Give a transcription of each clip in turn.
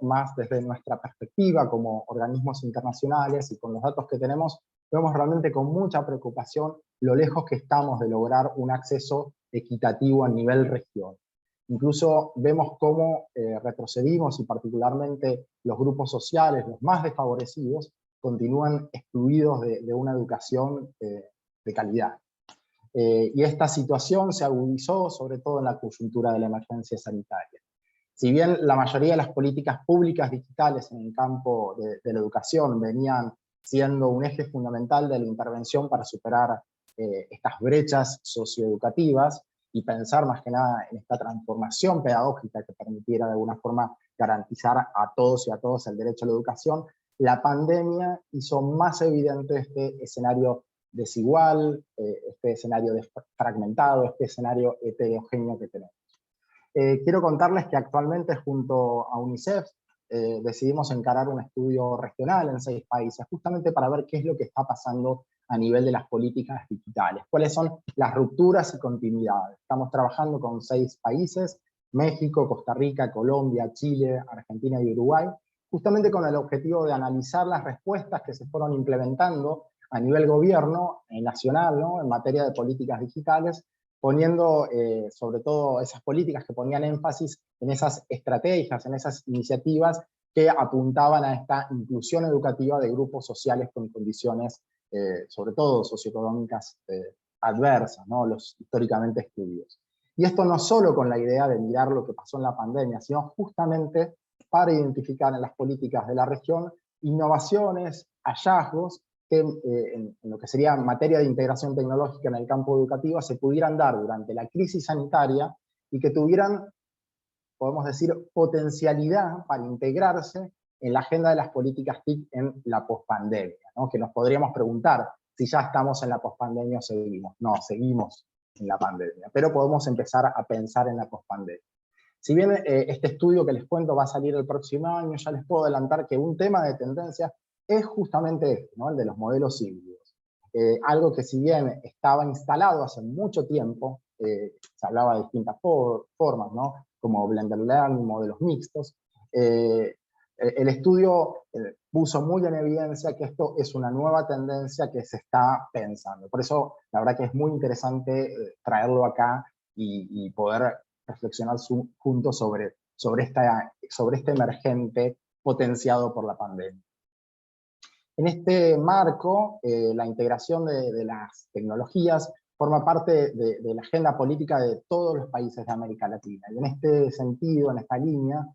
más desde nuestra perspectiva como organismos internacionales y con los datos que tenemos, vemos realmente con mucha preocupación lo lejos que estamos de lograr un acceso equitativo a nivel región. Incluso vemos cómo retrocedimos, y particularmente los grupos sociales, los más desfavorecidos, continúan excluidos de una educación de calidad. Y esta situación se agudizó sobre todo en la coyuntura de la emergencia sanitaria. Si bien la mayoría de las políticas públicas digitales en el campo de la educación venían siendo un eje fundamental de la intervención para superar estas brechas socioeducativas y pensar más que nada en esta transformación pedagógica que permitiera de alguna forma garantizar a todos y a todas el derecho a la educación, la pandemia hizo más evidente este escenario desigual, este escenario fragmentado, este escenario heterogéneo que tenemos. Quiero contarles que actualmente junto a UNICEF decidimos encarar un estudio regional en 6 países, justamente para ver qué es lo que está pasando a nivel de las políticas digitales, cuáles son las rupturas y continuidades. Estamos trabajando con 6 países, México, Costa Rica, Colombia, Chile, Argentina y Uruguay, justamente con el objetivo de analizar las respuestas que se fueron implementando a nivel gobierno nacional, ¿no?, en materia de políticas digitales, poniendo sobre todo esas políticas que ponían énfasis en esas estrategias, en esas iniciativas que apuntaban a esta inclusión educativa de grupos sociales con condiciones, sobre todo socioeconómicas adversas, ¿no?, los históricamente excluidos. Y esto no solo con la idea de mirar lo que pasó en la pandemia, sino justamente para identificar en las políticas de la región innovaciones, hallazgos, que en lo que sería materia de integración tecnológica en el campo educativo se pudieran dar durante la crisis sanitaria y que tuvieran, podemos decir, potencialidad para integrarse en la agenda de las políticas TIC en la pospandemia, ¿no? Que nos podríamos preguntar si ya estamos en la pospandemia o seguimos. No, seguimos en la pandemia, pero podemos empezar a pensar en la pospandemia. Si bien este estudio que les cuento va a salir el próximo año, ya les puedo adelantar que un tema de tendencia es justamente este, ¿no?, el de los modelos híbridos. Algo que si bien estaba instalado hace mucho tiempo, se hablaba de distintas formas, ¿no?, como Blended Learning, modelos mixtos, el estudio puso muy en evidencia que esto es una nueva tendencia que se está pensando. Por eso, la verdad que es muy interesante traerlo acá y poder reflexionar juntos sobre este emergente potenciado por la pandemia. En este marco, la integración de las tecnologías forma parte de la agenda política de todos los países de América Latina. Y en este sentido, en esta línea,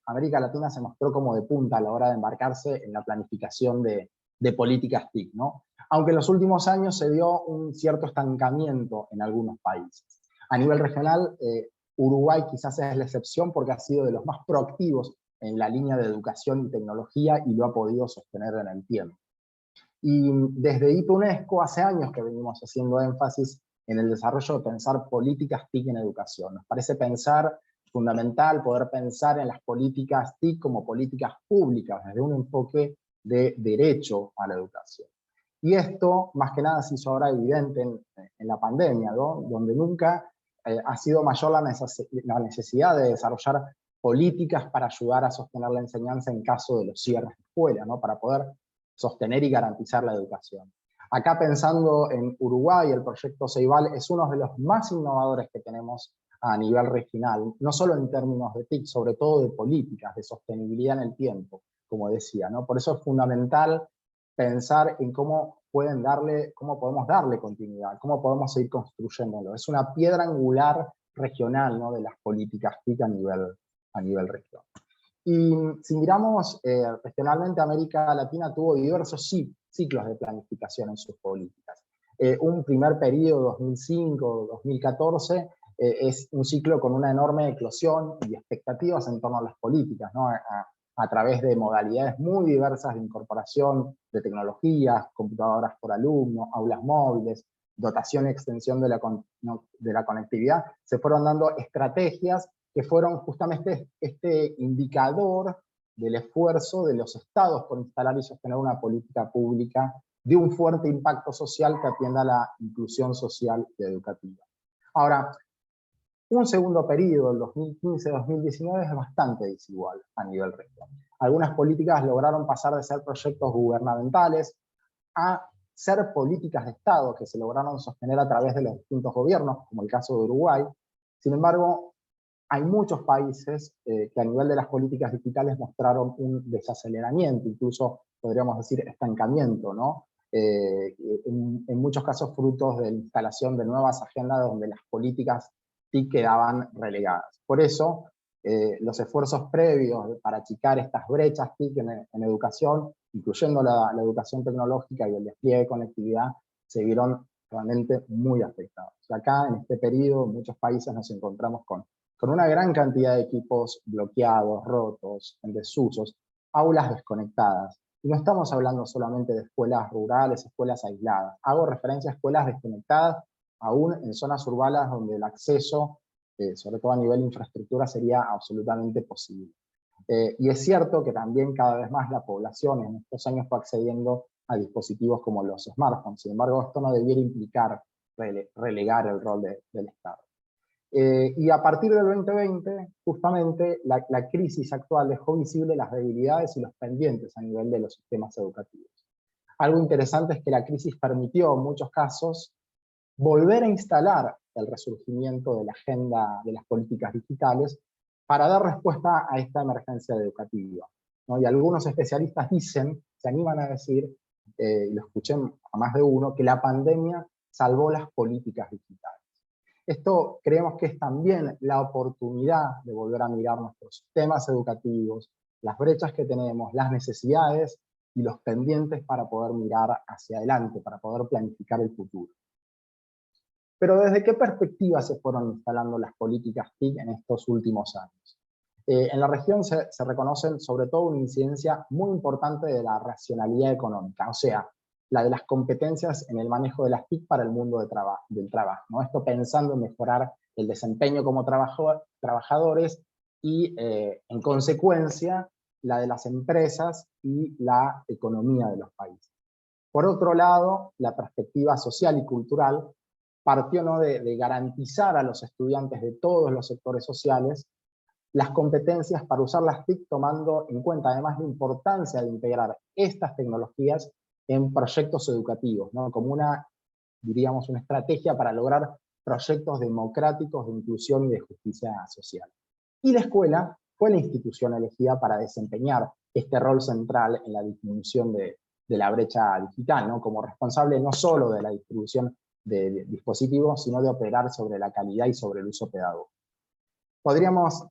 América Latina se mostró como de punta a la hora de embarcarse en la planificación de políticas TIC, ¿no? Aunque en los últimos años se dio un cierto estancamiento en algunos países. A nivel regional, Uruguay quizás es la excepción porque ha sido de los más proactivos en la línea de educación y tecnología y lo ha podido sostener en el tiempo. Y desde IPUNESCO hace años que venimos haciendo énfasis en el desarrollo de pensar políticas TIC en educación. Nos parece fundamental poder pensar en las políticas TIC como políticas públicas, desde un enfoque de derecho a la educación. Y esto, más que nada, se hizo ahora evidente en la pandemia, ¿no?, donde nunca ha sido mayor la necesidad de desarrollar políticas para ayudar a sostener la enseñanza en caso de los cierres de escuela, ¿no?, para poder sostener y garantizar la educación. Acá pensando en Uruguay, el proyecto Ceibal es uno de los más innovadores que tenemos a nivel regional, no solo en términos de TIC, sobre todo de políticas, de sostenibilidad en el tiempo, como decía, ¿no? Por eso es fundamental pensar en cómo podemos darle continuidad, cómo podemos seguir construyéndolo. Es una piedra angular regional, ¿no?, de las políticas TIC a nivel región. Y si miramos regionalmente, América Latina tuvo diversos ciclos de planificación en sus políticas. Un primer periodo, 2005-2014, es un ciclo con una enorme eclosión y expectativas en torno a las políticas, ¿no?, a través de modalidades muy diversas de incorporación de tecnologías, computadoras por alumno, aulas móviles, dotación y extensión de la conectividad. Se fueron dando estrategias que fueron justamente este indicador del esfuerzo de los estados por instalar y sostener una política pública de un fuerte impacto social que atienda a la inclusión social y educativa. Ahora, Un segundo periodo, el 2015-2019, es bastante desigual a nivel región. Algunas políticas lograron pasar de ser proyectos gubernamentales a ser políticas de Estado que se lograron sostener a través de los distintos gobiernos, como el caso de Uruguay. Sin embargo, hay muchos países que a nivel de las políticas digitales mostraron un desaceleramiento, incluso podríamos decir estancamiento, ¿no? En muchos casos frutos de la instalación de nuevas agendas donde las políticas TIC quedaban relegadas. Por eso, los esfuerzos previos para achicar estas brechas TIC en educación, incluyendo la educación tecnológica y el despliegue de conectividad, se vieron realmente muy afectados. Y acá, en este periodo, en muchos países nos encontramos con una gran cantidad de equipos bloqueados, rotos, en desusos, aulas desconectadas. Y no estamos hablando solamente de escuelas rurales, escuelas aisladas. Hago referencia a escuelas desconectadas, aún en zonas urbanas donde el acceso, sobre todo a nivel de infraestructura, sería absolutamente posible. Y es cierto que también cada vez más la población en estos años fue accediendo a dispositivos como los smartphones. Sin embargo, esto no debiera implicar relegar el rol del Estado. Y a partir del 2020, justamente, la crisis actual dejó visible las debilidades y los pendientes a nivel de los sistemas educativos. Algo interesante es que la crisis permitió, en muchos casos, volver a instalar el resurgimiento de la agenda de las políticas digitales para dar respuesta a esta emergencia educativa, ¿no? Y algunos especialistas dicen, se animan a decir, y lo escuché a más de uno, que la pandemia salvó las políticas digitales. Esto creemos que es también la oportunidad de volver a mirar nuestros sistemas educativos, las brechas que tenemos, las necesidades y los pendientes para poder mirar hacia adelante, para poder planificar el futuro. Pero ¿desde qué perspectiva se fueron instalando las políticas TIC en estos últimos años? En la región se reconocen sobre todo una incidencia muy importante de la racionalidad económica, o sea, la de las competencias en el manejo de las TIC para el mundo del trabajo, ¿no? Esto pensando en mejorar el desempeño como trabajadores y, en consecuencia, la de las empresas y la economía de los países. Por otro lado, la perspectiva social y cultural partió, ¿no?, de garantizar a los estudiantes de todos los sectores sociales las competencias para usar las TIC, tomando en cuenta además la importancia de integrar estas tecnologías en proyectos educativos, ¿no?, como una, diríamos, una estrategia para lograr proyectos democráticos de inclusión y de justicia social. Y la escuela fue la institución elegida para desempeñar este rol central en la disminución de la brecha digital, ¿no?, como responsable no solo de la distribución de dispositivos, sino de operar sobre la calidad y sobre el uso pedagógico. Podríamos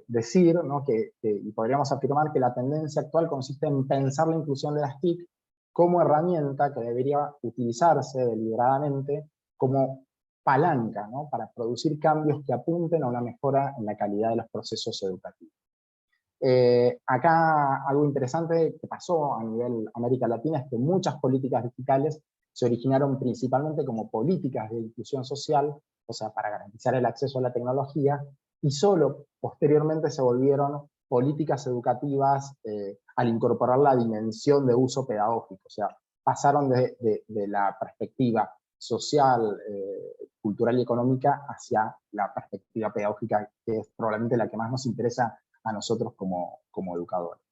decir, ¿no?, y podríamos afirmar que la tendencia actual consiste en pensar la inclusión de las TIC como herramienta que debería utilizarse deliberadamente como palanca, ¿no?, para producir cambios que apunten a una mejora en la calidad de los procesos educativos. Acá algo interesante que pasó a nivel América Latina es que muchas políticas digitales se originaron principalmente como políticas de inclusión social, o sea, para garantizar el acceso a la tecnología, y solo posteriormente se volvieron políticas educativas al incorporar la dimensión de uso pedagógico, o sea, pasaron de la perspectiva social, cultural y económica hacia la perspectiva pedagógica, que es probablemente la que más nos interesa a nosotros como educadores.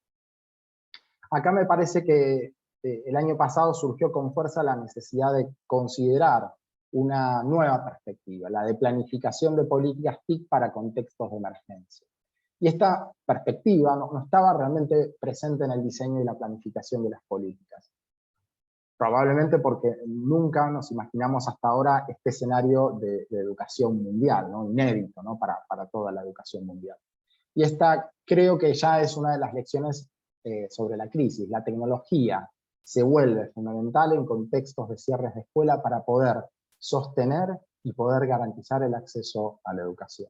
Acá me parece que el año pasado surgió con fuerza la necesidad de considerar una nueva perspectiva, la de planificación de políticas TIC para contextos de emergencia. Y esta perspectiva no estaba realmente presente en el diseño y la planificación de las políticas. Probablemente porque nunca nos imaginamos hasta ahora este escenario de educación mundial, ¿no?, inédito, ¿no?, para toda la educación mundial. Y esta creo que ya es una de las lecciones sobre la crisis. La tecnología se vuelve fundamental en contextos de cierres de escuela para poder sostener y poder garantizar el acceso a la educación.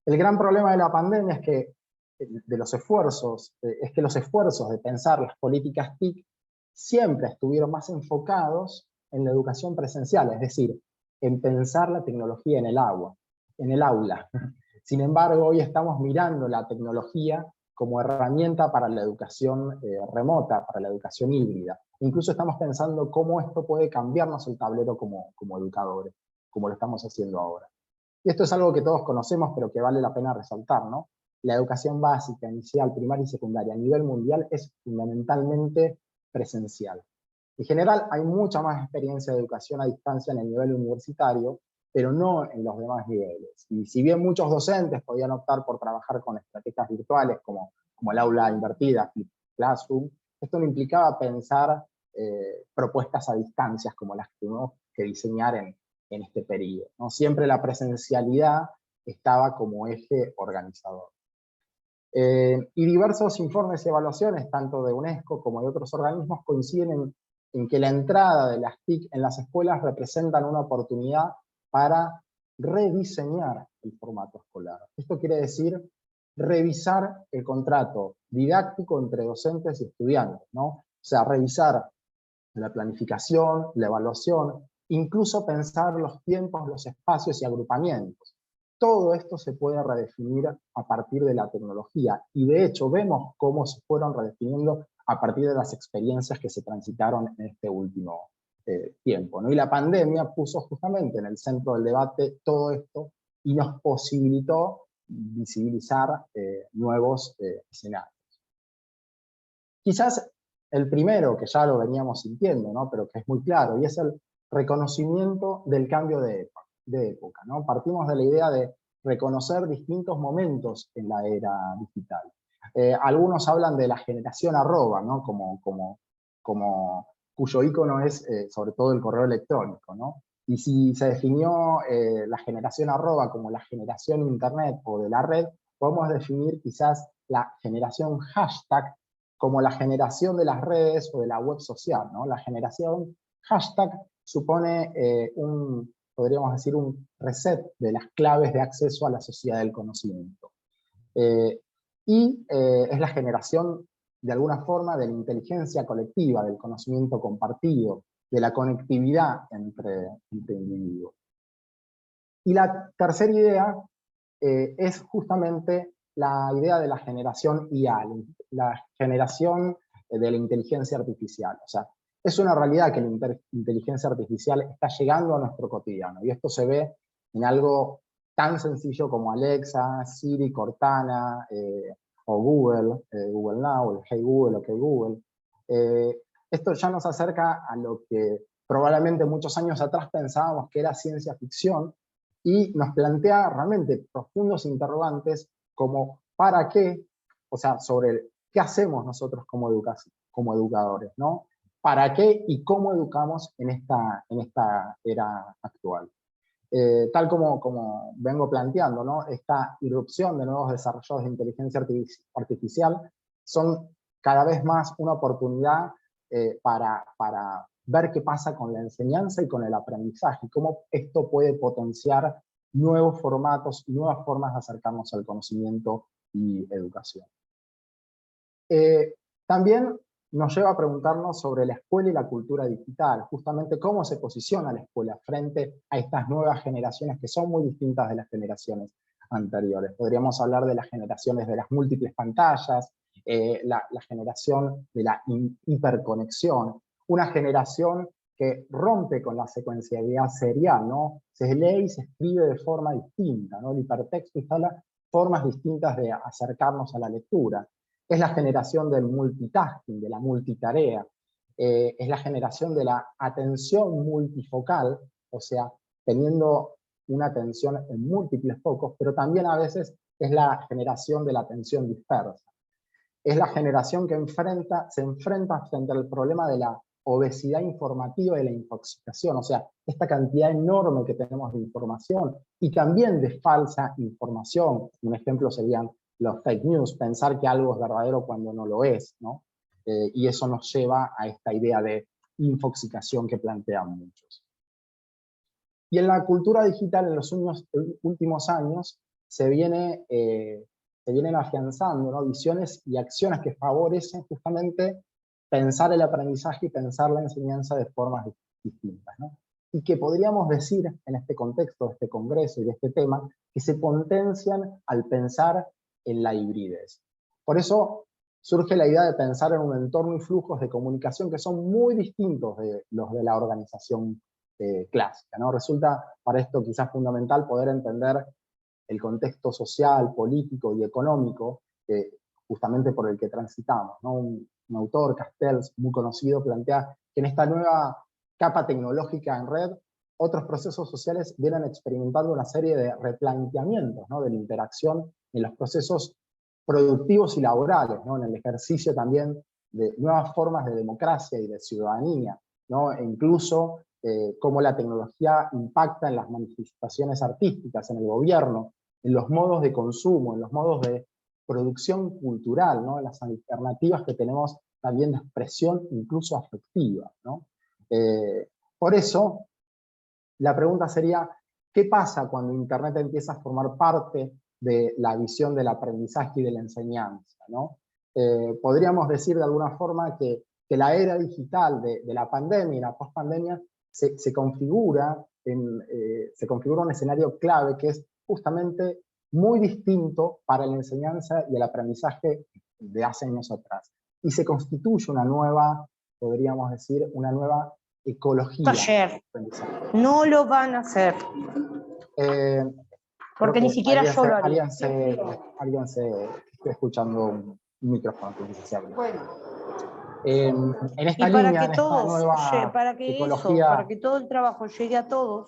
El gran problema de la pandemia es que los esfuerzos de pensar las políticas TIC siempre estuvieron más enfocados en la educación presencial, es decir, en pensar la tecnología en el aula. Sin embargo, hoy estamos mirando la tecnología como herramienta para la educación remota, para la educación híbrida. Incluso estamos pensando cómo esto puede cambiarnos el tablero como educadores, como lo estamos haciendo ahora. Y esto es algo que todos conocemos, pero que vale la pena resaltar, ¿no? La educación básica, inicial, primaria y secundaria a nivel mundial es fundamentalmente presencial. En general, hay mucha más experiencia de educación a distancia en el nivel universitario, pero no en los demás niveles. Y si bien muchos docentes podían optar por trabajar con estrategias virtuales como el aula invertida, Flip Classroom, esto no implicaba pensar propuestas a distancias como las que tuvimos que diseñar en este periodo, ¿no? Siempre la presencialidad estaba como eje organizador. Y diversos informes y evaluaciones, tanto de UNESCO como de otros organismos, coinciden en que la entrada de las TIC en las escuelas representan una oportunidad para rediseñar el formato escolar. Esto quiere decir revisar el contrato didáctico entre docentes y estudiantes, ¿no? O sea, revisar la planificación, la evaluación, incluso pensar los tiempos, los espacios y agrupamientos. Todo esto se puede redefinir a partir de la tecnología, y de hecho vemos cómo se fueron redefiniendo a partir de las experiencias que se transitaron en este último tiempo, ¿no? Y la pandemia puso justamente en el centro del debate todo esto y nos posibilitó visibilizar nuevos escenarios. Quizás el primero, que ya lo veníamos sintiendo, ¿no? Pero que es muy claro, y es el reconocimiento del cambio de época, ¿no? Partimos de la idea de reconocer distintos momentos en la era digital. Algunos hablan de la generación arroba, ¿no? Cuyo icono es sobre todo el correo electrónico, ¿no? Y si se definió la generación arroba como la generación internet o de la red, podemos definir quizás la generación hashtag como la generación de las redes o de la web social, ¿no? La generación hashtag supone podríamos decir, un reset de las claves de acceso a la sociedad del conocimiento. Es la generación, de alguna forma, de la inteligencia colectiva, del conocimiento compartido, de la conectividad entre individuos. Y la tercera idea es justamente la idea de la generación IA, la generación de la inteligencia artificial. O sea, es una realidad que la inteligencia artificial está llegando a nuestro cotidiano, y esto se ve en algo tan sencillo como Alexa, Siri, Cortana, o Google, Google Now, el Hey Google, OK Google. Esto ya nos acerca a lo que probablemente muchos años atrás pensábamos que era ciencia ficción, y nos plantea realmente profundos interrogantes como ¿para qué? O sea, sobre qué hacemos nosotros como educadores, ¿no? ¿Para qué y cómo educamos en esta era actual? Tal como vengo planteando, ¿no? Esta irrupción de nuevos desarrollos de inteligencia artificial son cada vez más una oportunidad para ver qué pasa con la enseñanza y con el aprendizaje, y cómo esto puede potenciar nuevos formatos y nuevas formas de acercarnos al conocimiento y educación. También nos lleva a preguntarnos sobre la escuela y la cultura digital, justamente cómo se posiciona la escuela frente a estas nuevas generaciones que son muy distintas de las generaciones anteriores. Podríamos hablar de las generaciones de las múltiples pantallas, la generación de la hiperconexión, una generación que rompe con la secuencialidad serial, ¿no? Se lee y se escribe de forma distinta, ¿no? El hipertexto instala formas distintas de acercarnos a la lectura. Es la generación del multitasking, de la multitarea. Es la generación de la atención multifocal, o sea, teniendo una atención en múltiples focos, pero también a veces es la generación de la atención dispersa. Es la generación que se enfrenta frente al problema de la obesidad informativa y la infoxicación, o sea, esta cantidad enorme que tenemos de información y también de falsa información. Un ejemplo serían los fake news, pensar que algo es verdadero cuando no lo es, ¿no? Y eso nos lleva a esta idea de infoxicación que plantean muchos. Y en la cultura digital en los últimos años se vienen afianzando, ¿no? Visiones y acciones que favorecen justamente pensar el aprendizaje y pensar la enseñanza de formas distintas, ¿no? Y que podríamos decir en este contexto de este congreso y de este tema, que se potencian al pensar en la hibridez. Por eso surge la idea de pensar en un entorno y flujos de comunicación que son muy distintos de los de la organización clásica, ¿no? Resulta para esto quizás fundamental poder entender el contexto social, político y económico justamente por el que transitamos, ¿no? Un autor, Castells, muy conocido, plantea que en esta nueva capa tecnológica en red, otros procesos sociales vienen experimentando una serie de replanteamientos, ¿no? De la interacción en los procesos productivos y laborales, ¿no? En el ejercicio también de nuevas formas de democracia y de ciudadanía, ¿no? E incluso cómo la tecnología impacta en las manifestaciones artísticas, en el gobierno, en los modos de consumo, en los modos de producción cultural, ¿no? En las alternativas que tenemos también de expresión incluso afectiva, ¿no? Por eso, la pregunta sería, ¿qué pasa cuando Internet empieza a formar parte de la visión del aprendizaje y de la enseñanza, ¿no? Podríamos decir de alguna forma que la era digital de la pandemia y la post-pandemia se configura un escenario clave que es justamente muy distinto para la enseñanza y el aprendizaje de hace años atrás. Y se constituye una nueva, podríamos decir, una nueva ecología. Taller. No lo van a hacer. Porque ni siquiera yo lo haría. Alguien se está escuchando un micrófono que se abre. Bueno. En esta y para línea, que en todos, esta nueva para que ecología... eso, para que todo el trabajo llegue a todos,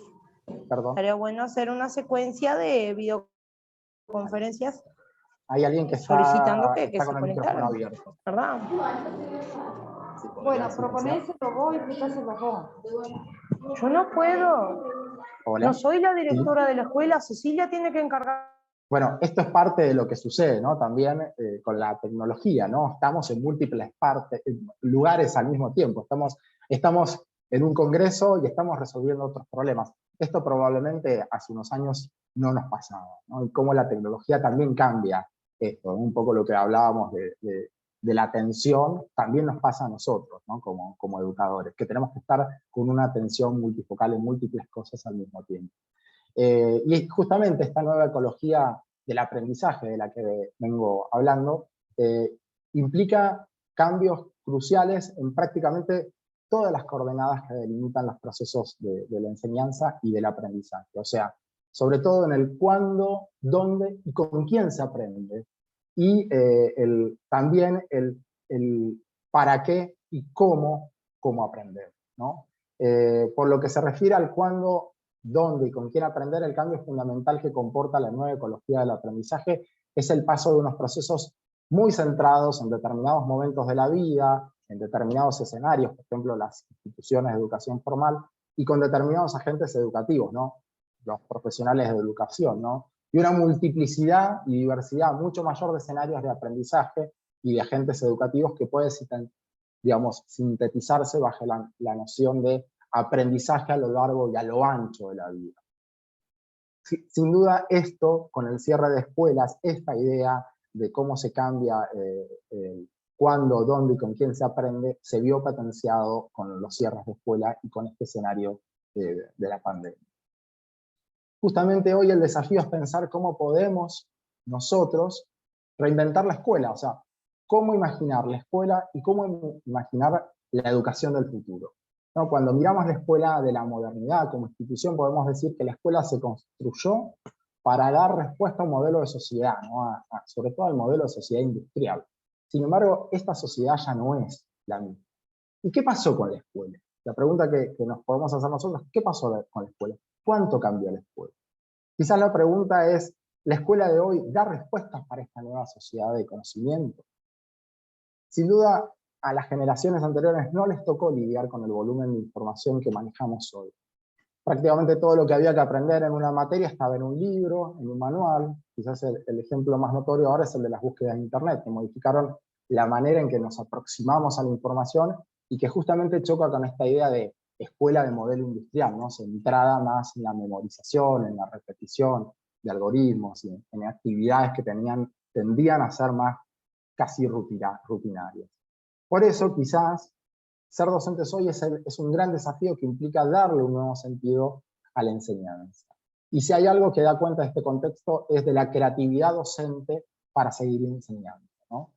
Perdón. sería bueno hacer una secuencia de videoconferencias. Hay alguien que solicitando que está se con el micrófono conectaran, abierto. ¿verdad? Sí, Bueno, proponéselo vos y explicáselo vos. Yo no puedo. Hola. No soy la directora ¿Sí? de la escuela, Cecilia tiene que encargar. Bueno, esto es parte de lo que sucede, ¿no? También con la tecnología, ¿no? Estamos en múltiples lugares al mismo tiempo. Estamos en un congreso y estamos resolviendo otros problemas. Esto probablemente hace unos años no nos pasaba, ¿no? Y cómo la tecnología también cambia esto, ¿no? Un poco lo que hablábamos de la atención, también nos pasa a nosotros, ¿no? Como educadores, que tenemos que estar con una atención multifocal en múltiples cosas al mismo tiempo. Y justamente esta nueva ecología del aprendizaje de la que vengo hablando implica cambios cruciales en prácticamente todas las coordenadas que delimitan los procesos de la enseñanza y del aprendizaje. O sea, sobre todo en el cuándo, dónde y con quién se aprende. Y también el para qué y cómo aprender, ¿no? Por lo que se refiere al cuándo, dónde y con quién aprender, el cambio fundamental que comporta la nueva ecología del aprendizaje es el paso de unos procesos muy centrados en determinados momentos de la vida, en determinados escenarios, por ejemplo, las instituciones de educación formal, y con determinados agentes educativos, ¿no? Los profesionales de educación, ¿no? Y una multiplicidad y diversidad mucho mayor de escenarios de aprendizaje y de agentes educativos que puede, digamos, sintetizarse bajo la noción de aprendizaje a lo largo y a lo ancho de la vida. Sin duda esto, con el cierre de escuelas, esta idea de cómo se cambia cuándo, dónde y con quién se aprende, se vio potenciado con los cierres de escuela y con este escenario de la pandemia. Justamente hoy el desafío es pensar cómo podemos nosotros reinventar la escuela, o sea, cómo imaginar la escuela y cómo imaginar la educación del futuro, ¿no? Cuando miramos la escuela de la modernidad como institución, podemos decir que la escuela se construyó para dar respuesta a un modelo de sociedad, ¿no? Sobre todo al modelo de sociedad industrial. Sin embargo, esta sociedad ya no es la misma. ¿Y qué pasó con la escuela? La pregunta que nos podemos hacer nosotros, ¿qué pasó con la escuela? ¿Cuánto cambió la escuela? Quizás la pregunta es, ¿la escuela de hoy da respuestas para esta nueva sociedad de conocimiento? Sin duda, a las generaciones anteriores no les tocó lidiar con el volumen de información que manejamos hoy. Prácticamente todo lo que había que aprender en una materia estaba en un libro, en un manual. Quizás el ejemplo más notorio ahora es el de las búsquedas de Internet, que modificaron la manera en que nos aproximamos a la información y que justamente choca con esta idea de escuela de modelo industrial, ¿no? Centrada más en la memorización, en la repetición de algoritmos, y en actividades que tendían a ser más casi rutinarias. Por eso quizás ser docentes hoy es un gran desafío que implica darle un nuevo sentido a la enseñanza. Y si hay algo que da cuenta de este contexto es de la creatividad docente para seguir enseñando, ¿no?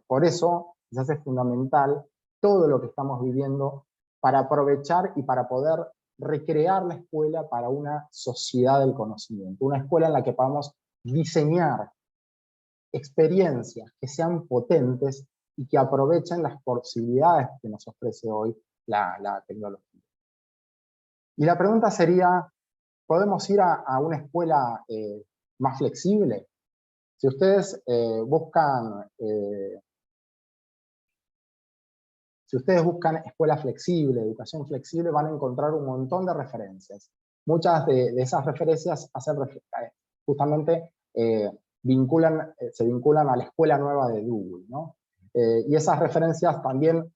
Por eso quizás es fundamental todo lo que estamos viviendo para aprovechar y para poder recrear la escuela para una sociedad del conocimiento, una escuela en la que podamos diseñar experiencias que sean potentes y que aprovechen las posibilidades que nos ofrece hoy la tecnología. Y la pregunta sería, ¿podemos ir a una escuela más flexible? Si ustedes buscan escuela flexible, educación flexible, van a encontrar un montón de referencias. Muchas de esas referencias justamente se vinculan a la escuela nueva de Google, ¿no? Y esas referencias también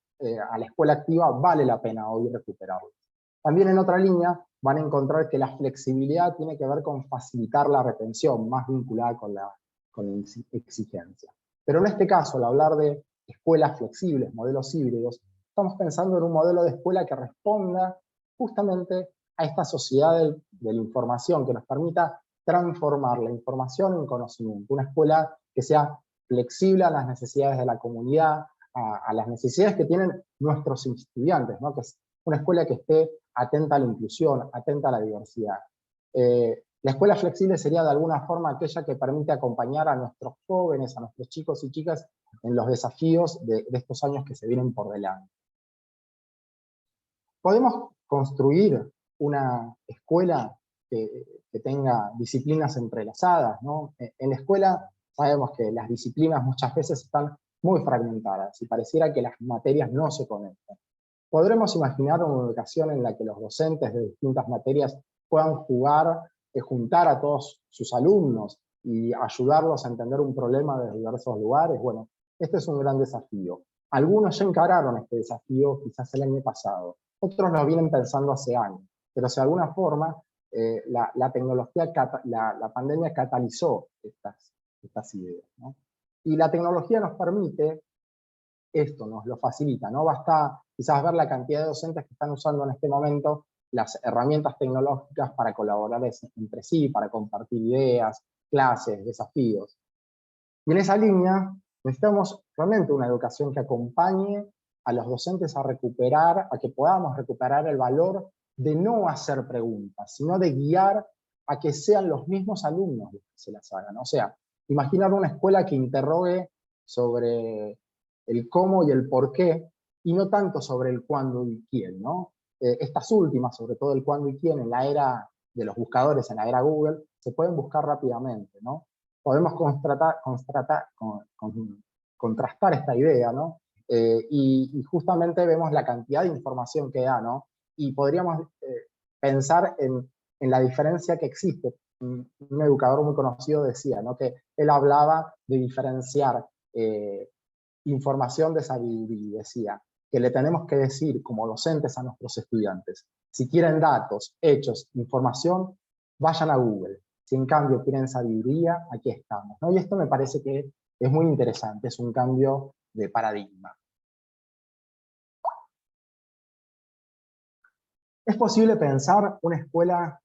a la escuela activa vale la pena hoy recuperarlas. También en otra línea van a encontrar que la flexibilidad tiene que ver con facilitar la retención, más vinculada con la exigencia. Pero en este caso, al hablar de escuelas flexibles, modelos híbridos, estamos pensando en un modelo de escuela que responda justamente a esta sociedad de la información, que nos permita transformar la información en conocimiento. Una escuela que sea flexible a las necesidades de la comunidad, a las necesidades que tienen nuestros estudiantes, ¿no? Que es una escuela que esté atenta a la inclusión, atenta a la diversidad. La escuela flexible sería de alguna forma aquella que permite acompañar a nuestros jóvenes, a nuestros chicos y chicas en los desafíos de estos años que se vienen por delante. Podemos construir una escuela que tenga disciplinas entrelazadas, ¿no? En la escuela sabemos que las disciplinas muchas veces están muy fragmentadas y pareciera que las materias no se conectan. ¿Podremos imaginar una educación en la que los docentes de distintas materias puedan juntar a todos sus alumnos y ayudarlos a entender un problema desde diversos lugares? Bueno, este es un gran desafío. Algunos ya encararon este desafío quizás el año pasado, otros lo vienen pensando hace años, pero si de alguna forma la tecnología, la pandemia catalizó estas ideas, ¿no? Y la tecnología nos permite esto, nos lo facilita, no basta quizás ver la cantidad de docentes que están usando en este momento las herramientas tecnológicas para colaborar entre sí, para compartir ideas, clases, desafíos. Y en esa línea necesitamos realmente una educación que acompañe a los docentes a que podamos recuperar el valor de no hacer preguntas, sino de guiar a que sean los mismos alumnos los que se las hagan. O sea, imaginar una escuela que interrogue sobre el cómo y el por qué, y no tanto sobre el cuándo y quién, ¿no? Estas últimas, sobre todo el cuándo y quién, en la era de los buscadores, en la era Google, se pueden buscar rápidamente, ¿no? Podemos contrastar esta idea, ¿no? Y justamente vemos la cantidad de información que da, ¿no? Y podríamos pensar en la diferencia que existe. Un educador muy conocido decía, ¿no? Que él hablaba de diferenciar información de sabiduría, decía que le tenemos que decir como docentes a nuestros estudiantes, si quieren datos, hechos, información, vayan a Google. Si en cambio quieren sabiduría, aquí estamos, ¿no? Y esto me parece que es muy interesante, es un cambio de paradigma. ¿Es posible pensar una escuela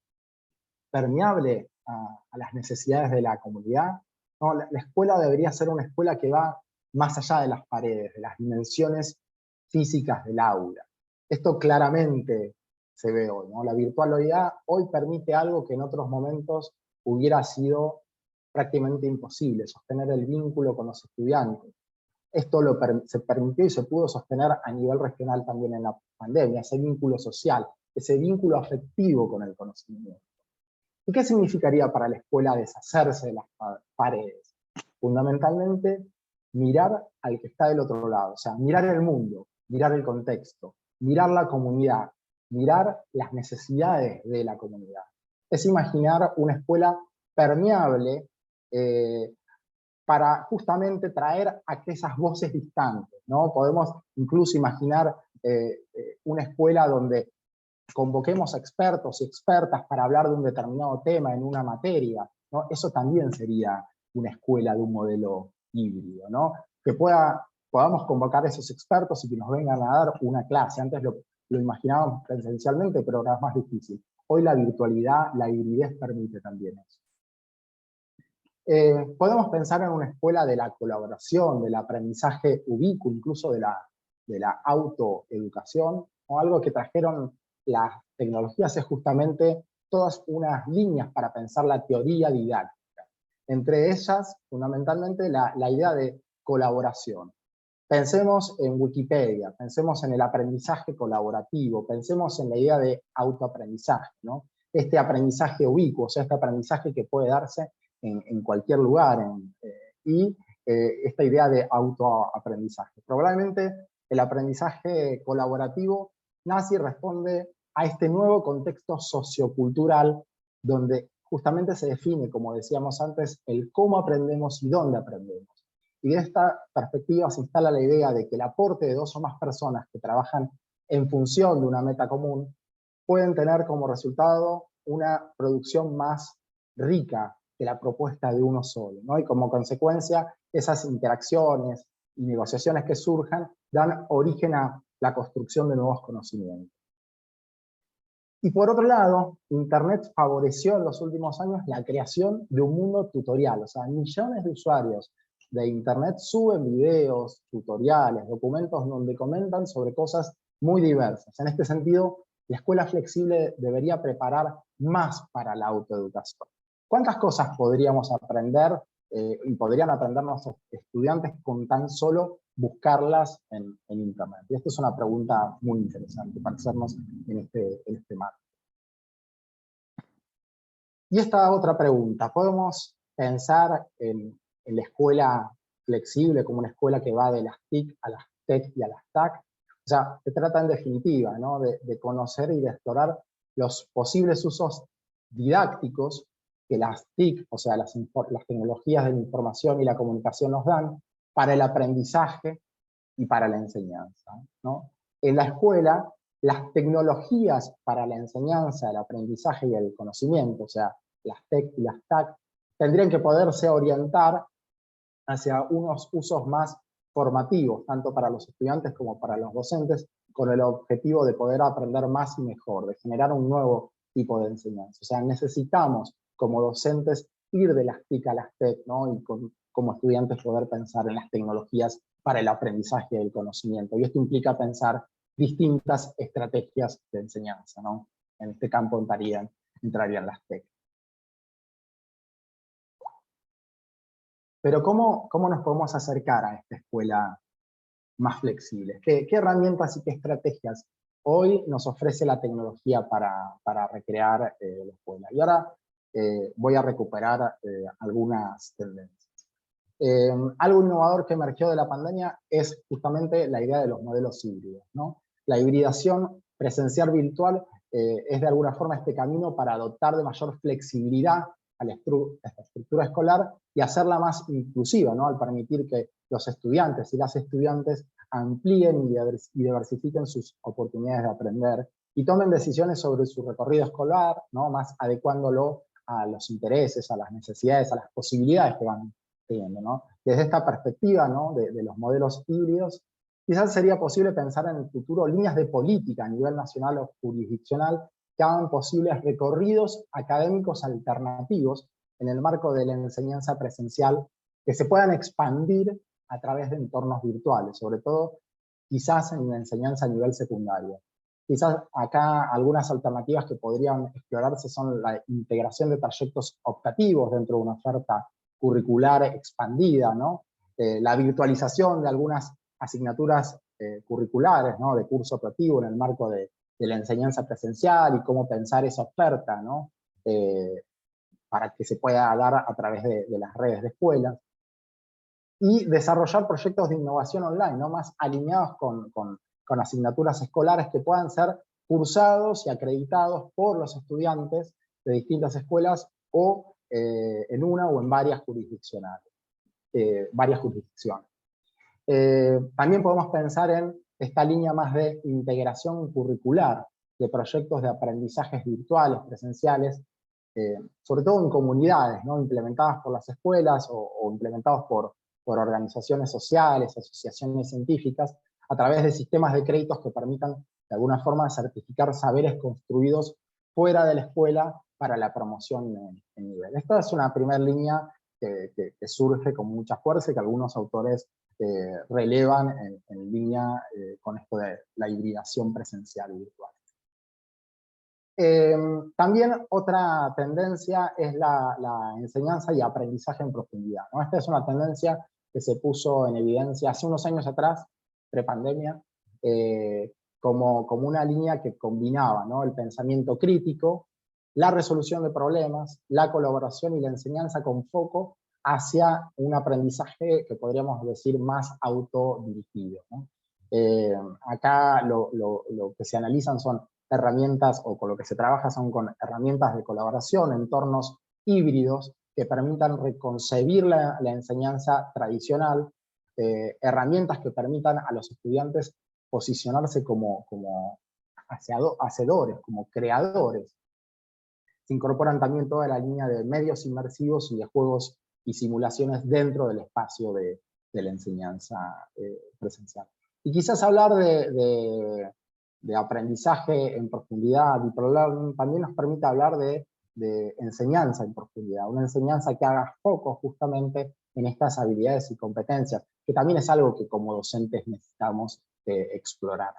permeable a las necesidades de la comunidad? No, la escuela debería ser una escuela que va más allá de las paredes, de las dimensiones físicas del aula. Esto claramente se ve hoy, ¿no? La virtualidad hoy permite algo que en otros momentos hubiera sido prácticamente imposible, sostener el vínculo con los estudiantes. Esto se permitió y se pudo sostener a nivel regional también en la pandemia, ese vínculo social, ese vínculo afectivo con el conocimiento. ¿Y qué significaría para la escuela deshacerse de las paredes? Fundamentalmente, mirar al que está del otro lado, o sea, mirar el mundo, mirar el contexto, mirar la comunidad, mirar las necesidades de la comunidad. Es imaginar una escuela permeable para justamente traer a esas voces distantes, ¿no? Podemos incluso imaginar una escuela donde convoquemos a expertos y expertas para hablar de un determinado tema en una materia, ¿no? Eso también sería una escuela de un modelo híbrido, ¿no? Que podamos convocar a esos expertos y que nos vengan a dar una clase. Antes lo imaginábamos presencialmente, pero ahora es más difícil. Hoy la virtualidad, la hibridez permite también eso. Podemos pensar en una escuela de la colaboración, del aprendizaje ubicuo, incluso de la autoeducación, o algo que trajeron las tecnologías es justamente todas unas líneas para pensar la teoría didáctica. Entre ellas, fundamentalmente, la idea de colaboración. Pensemos en Wikipedia, pensemos en el aprendizaje colaborativo, pensemos en la idea de autoaprendizaje, ¿no? Este aprendizaje ubicuo, o sea, este aprendizaje que puede darse en cualquier lugar, esta idea de autoaprendizaje. Probablemente el aprendizaje colaborativo nace y responde a este nuevo contexto sociocultural donde justamente se define, como decíamos antes, el cómo aprendemos y dónde aprendemos. Y de esta perspectiva se instala la idea de que el aporte de dos o más personas que trabajan en función de una meta común pueden tener como resultado una producción más rica que la propuesta de uno solo, ¿no? Y como consecuencia, esas interacciones y negociaciones que surjan dan origen a la construcción de nuevos conocimientos. Y por otro lado, Internet favoreció en los últimos años la creación de un mundo tutorial, o sea, millones de usuarios de Internet suben videos, tutoriales, documentos donde comentan sobre cosas muy diversas. En este sentido, la escuela flexible debería preparar más para la autoeducación. ¿Cuántas cosas podríamos aprender y podrían aprender nuestros estudiantes con tan solo buscarlas en Internet? Y esta es una pregunta muy interesante para hacernos en este marco. Y esta otra pregunta, ¿podemos pensar en la escuela flexible como una escuela que va de las TIC a las TEC y a las TAC? O sea, se trata en definitiva, ¿no?, de conocer y de explorar los posibles usos didácticos que las TIC, o sea, las tecnologías de la información y la comunicación nos dan para el aprendizaje y para la enseñanza, ¿no? En la escuela, las tecnologías para la enseñanza, el aprendizaje y el conocimiento, o sea, las TEC y las TAC, tendrían que poderse orientar hacia unos usos más formativos, tanto para los estudiantes como para los docentes, con el objetivo de poder aprender más y mejor, de generar un nuevo tipo de enseñanza. O sea, necesitamos, como docentes, ir de las TIC a las TEC, ¿no? Y como estudiantes poder pensar en las tecnologías para el aprendizaje y el conocimiento. Y esto implica pensar distintas estrategias de enseñanza, ¿no? En este campo entrarían las TEC. Pero ¿cómo nos podemos acercar a esta escuela más flexible? ¿Qué herramientas y qué estrategias hoy nos ofrece la tecnología para recrear la escuela? Y ahora voy a recuperar algunas tendencias. Algo innovador que emergió de la pandemia es justamente la idea de los modelos híbridos, ¿no? La hibridación presencial-virtual es de alguna forma este camino para dotar de mayor flexibilidad a esta estructura escolar y hacerla más inclusiva, ¿no? Al permitir que los estudiantes y las estudiantes amplíen y diversifiquen sus oportunidades de aprender y tomen decisiones sobre su recorrido escolar, ¿no?, más adecuándolo a los intereses, a las necesidades, a las posibilidades que van teniendo, ¿no? Desde esta perspectiva, ¿no?, de los modelos híbridos, quizás sería posible pensar en el futuro líneas de política a nivel nacional o jurisdiccional que hagan posibles recorridos académicos alternativos en el marco de la enseñanza presencial que se puedan expandir a través de entornos virtuales, sobre todo quizás en la enseñanza a nivel secundario. Quizás acá algunas alternativas que podrían explorarse son la integración de trayectos optativos dentro de una oferta curricular expandida, ¿no? La virtualización de algunas asignaturas curriculares, ¿no?, de curso operativo en el marco de la enseñanza presencial y cómo pensar esa oferta, ¿no?, para que se pueda dar a través de las redes de escuelas. Y desarrollar proyectos de innovación online, ¿no?, más alineados con asignaturas escolares que puedan ser cursados y acreditados por los estudiantes de distintas escuelas o en una o en varias jurisdicciones. También podemos pensar en esta línea más de integración curricular, de proyectos de aprendizajes virtuales, presenciales, sobre todo en comunidades, ¿no?, implementadas por las escuelas o implementados por organizaciones sociales, asociaciones científicas, a través de sistemas de créditos que permitan de alguna forma certificar saberes construidos fuera de la escuela para la promoción en nivel. Esta es una primera línea que surge con mucha fuerza y que algunos autores relevan en línea con esto de la hibridación presencial y virtual. También otra tendencia es la enseñanza y aprendizaje en profundidad, ¿no? Esta es una tendencia que se puso en evidencia hace unos años atrás, prepandemia, como una línea que combinaba, ¿no?, el pensamiento crítico, la resolución de problemas, la colaboración y la enseñanza con foco hacia un aprendizaje que podríamos decir más autodirigido, ¿no? Acá lo que se analizan son herramientas, o con lo que se trabaja son con herramientas de colaboración, entornos híbridos que permitan reconcebir la enseñanza tradicional, herramientas que permitan a los estudiantes posicionarse como hacedores, como creadores. Se incorporan también toda la línea de medios inmersivos y de juegos y simulaciones dentro del espacio de la enseñanza presencial. Y quizás hablar de aprendizaje en profundidad, deep learning, también nos permite hablar de enseñanza en profundidad, una enseñanza que haga foco justamente en estas habilidades y competencias, que también es algo que como docentes necesitamos explorar.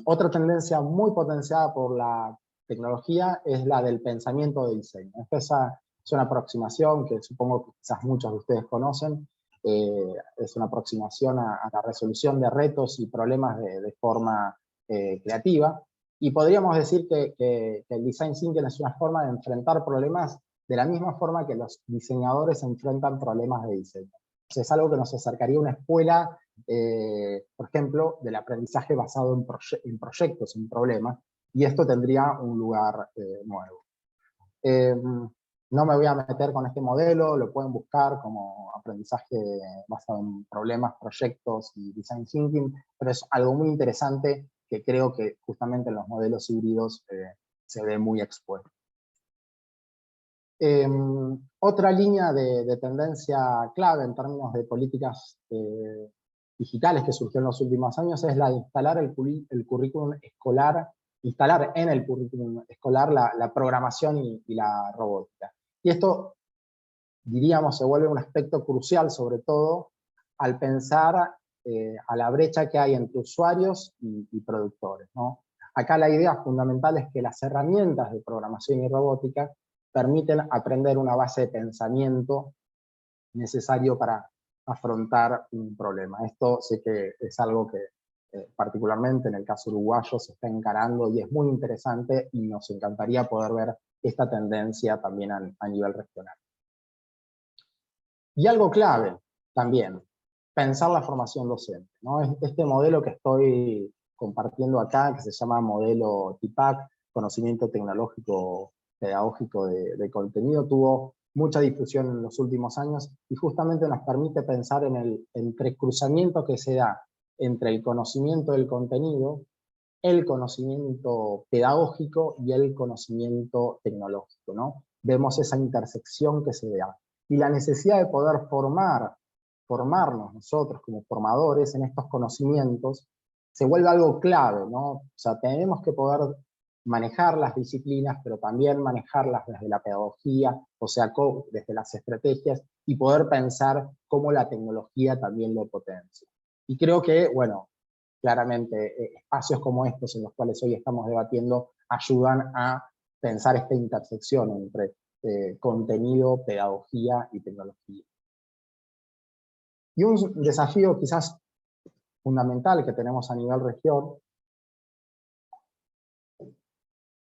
Otra tendencia muy potenciada por la tecnología es la del pensamiento de diseño. Esta es una aproximación que supongo que quizás muchos de ustedes conocen. Es una aproximación a la resolución de retos y problemas de forma creativa. Y podríamos decir que el design thinking es una forma de enfrentar problemas de la misma forma que los diseñadores enfrentan problemas de diseño. O sea, es algo que nos acercaría a una escuela, por ejemplo, del aprendizaje basado en proyectos, en problemas, y esto tendría un lugar nuevo. No me voy a meter con este modelo, lo pueden buscar como aprendizaje basado en problemas, proyectos y design thinking, pero es algo muy interesante que creo que justamente en los modelos híbridos se ve muy expuesto. Otra línea de tendencia clave en términos de políticas digitales que surgió en los últimos años es la de instalar el currículum escolar, instalar en el currículum escolar la programación y la robótica. Y esto, diríamos, se vuelve un aspecto crucial, sobre todo al pensar a la brecha que hay entre usuarios y productores, ¿no? Acá la idea fundamental es que las herramientas de programación y robótica permiten aprender una base de pensamiento necesario para afrontar un problema. Esto sé que es algo que particularmente en el caso uruguayo se está encarando y es muy interesante y nos encantaría poder ver esta tendencia también a nivel regional. Y algo clave también, pensar la formación docente, ¿no? Este modelo que estoy compartiendo acá, que se llama modelo TIPAC, conocimiento tecnológico pedagógico de contenido, tuvo mucha difusión en los últimos años y justamente nos permite pensar en el entrecruzamiento que se da entre el conocimiento del contenido, el conocimiento pedagógico y el conocimiento tecnológico, ¿no? Vemos esa intersección que se da. Y la necesidad de poder formarnos nosotros como formadores en estos conocimientos se vuelve algo clave, ¿no? O sea, tenemos que poder manejar las disciplinas, pero también manejarlas desde la pedagogía, o sea, desde las estrategias, y poder pensar cómo la tecnología también lo potencia. Y creo que, bueno, claramente espacios como estos en los cuales hoy estamos debatiendo ayudan a pensar esta intersección entre contenido, pedagogía y tecnología. Y un desafío quizás fundamental que tenemos a nivel región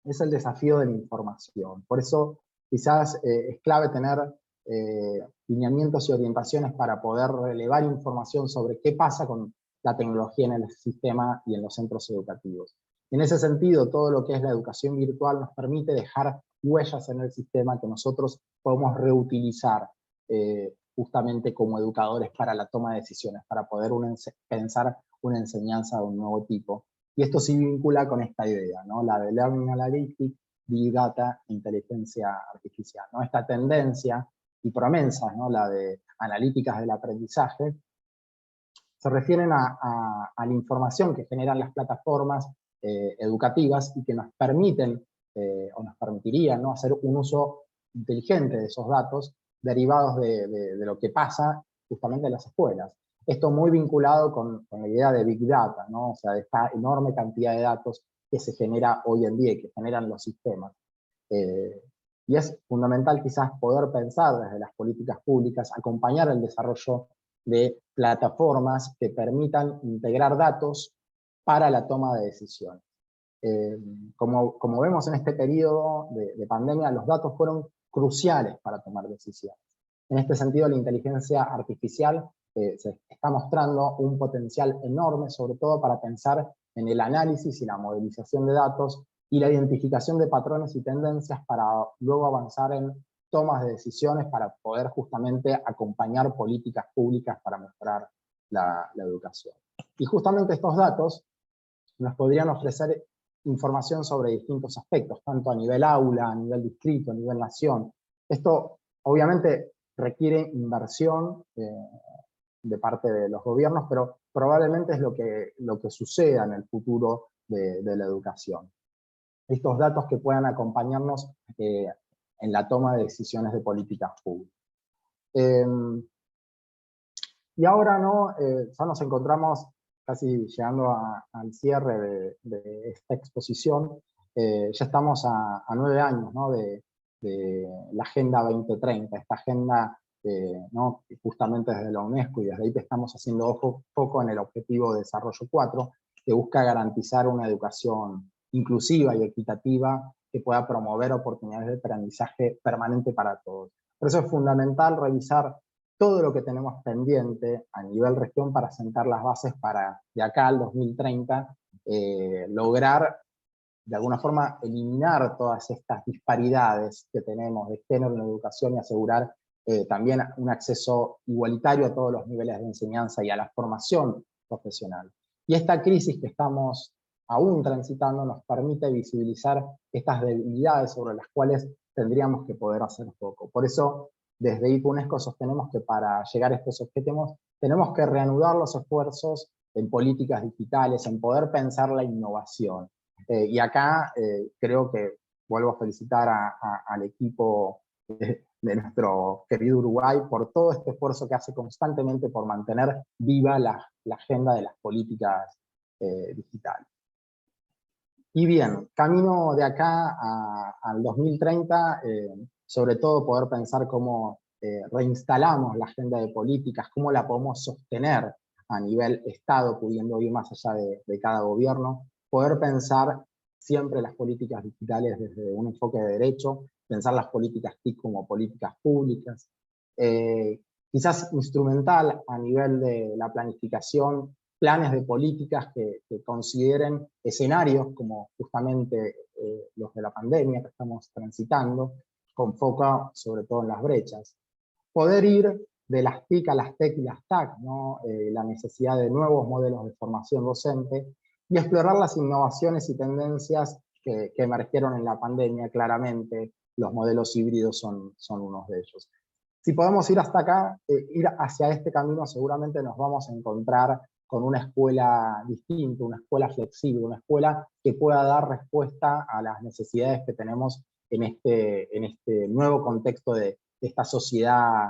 es el desafío de la información. Por eso quizás es clave tener lineamientos y orientaciones para poder relevar información sobre qué pasa con la tecnología en el sistema y en los centros educativos. En ese sentido, todo lo que es la educación virtual nos permite dejar huellas en el sistema que nosotros podemos reutilizar justamente como educadores para la toma de decisiones, para poder pensar una enseñanza de un nuevo tipo. Y esto se vincula con esta idea, ¿no? La de Learning Analytics, Big Data, Inteligencia Artificial, ¿no? Esta tendencia y promesa, ¿no? La de analíticas del aprendizaje, se refieren a la información que generan las plataformas educativas y que nos permiten, o nos permitirían, ¿no? Hacer un uso inteligente de esos datos derivados de lo que pasa justamente en las escuelas. Esto muy vinculado con la idea de Big Data, ¿no? O sea, de esta enorme cantidad de datos que se genera hoy en día y que generan los sistemas. Y es fundamental quizás poder pensar desde las políticas públicas, acompañar el desarrollo de plataformas que permitan integrar datos para la toma de decisiones. Como vemos en este periodo de pandemia, los datos fueron cruciales para tomar decisiones. En este sentido, la inteligencia artificial se está mostrando un potencial enorme, sobre todo para pensar en el análisis y la modelización de datos y la identificación de patrones y tendencias para luego avanzar en tomas de decisiones para poder justamente acompañar políticas públicas para mejorar la educación. Y justamente estos datos nos podrían ofrecer información sobre distintos aspectos, tanto a nivel aula, a nivel distrito, a nivel nación. Esto obviamente requiere inversión de parte de los gobiernos, pero probablemente es lo que suceda en el futuro de la educación. Estos datos que puedan acompañarnos en la toma de decisiones de políticas públicas. Y ahora ya nos encontramos casi llegando al cierre de esta exposición. Ya estamos a 9 años, ¿no?, de la Agenda 2030, esta agenda ¿no?, justamente desde la UNESCO, y desde ahí que estamos haciendo foco en el Objetivo de Desarrollo 4, que busca garantizar una educación inclusiva y equitativa que pueda promover oportunidades de aprendizaje permanente para todos. Por eso es fundamental revisar todo lo que tenemos pendiente a nivel región para sentar las bases para, de acá al 2030, lograr de alguna forma eliminar todas estas disparidades que tenemos de género en la educación y asegurar también un acceso igualitario a todos los niveles de enseñanza y a la formación profesional. Y esta crisis que estamos aún transitando nos permite visibilizar estas debilidades sobre las cuales tendríamos que poder hacer foco. Por eso, desde IPUNESCO sostenemos que para llegar a estos objetivos tenemos que reanudar los esfuerzos en políticas digitales, en poder pensar la innovación. Y acá creo que vuelvo a felicitar al equipo de nuestro querido Uruguay por todo este esfuerzo que hace constantemente por mantener viva la agenda de las políticas digitales. Y bien, camino de acá al 2030, sobre todo poder pensar cómo reinstalamos la agenda de políticas, cómo la podemos sostener a nivel Estado, pudiendo ir más allá de cada gobierno, poder pensar siempre las políticas digitales desde un enfoque de derecho, pensar las políticas TIC como políticas públicas, quizás instrumental a nivel de la planificación, planes de políticas que consideren escenarios como justamente los de la pandemia que estamos transitando, con foco sobre todo en las brechas. Poder ir de las TIC a las TEC y las TAC, ¿no? La necesidad de nuevos modelos de formación docente y explorar las innovaciones y tendencias que emergieron en la pandemia. Claramente los modelos híbridos son unos de ellos. Si podemos ir hasta acá, ir hacia este camino, seguramente nos vamos a encontrar con una escuela distinta, una escuela flexible, una escuela que pueda dar respuesta a las necesidades que tenemos en este nuevo contexto de esta sociedad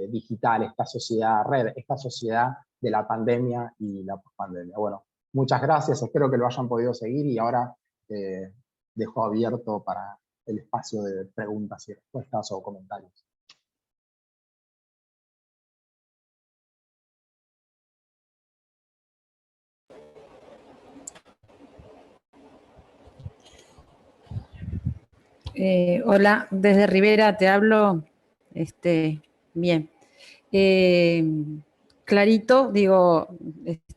digital, esta sociedad red, esta sociedad de la pandemia y la pospandemia. Bueno, muchas gracias, espero que lo hayan podido seguir y ahora dejo abierto para el espacio de preguntas y respuestas o comentarios. Hola, desde Rivera te hablo. Bien. Clarito, digo,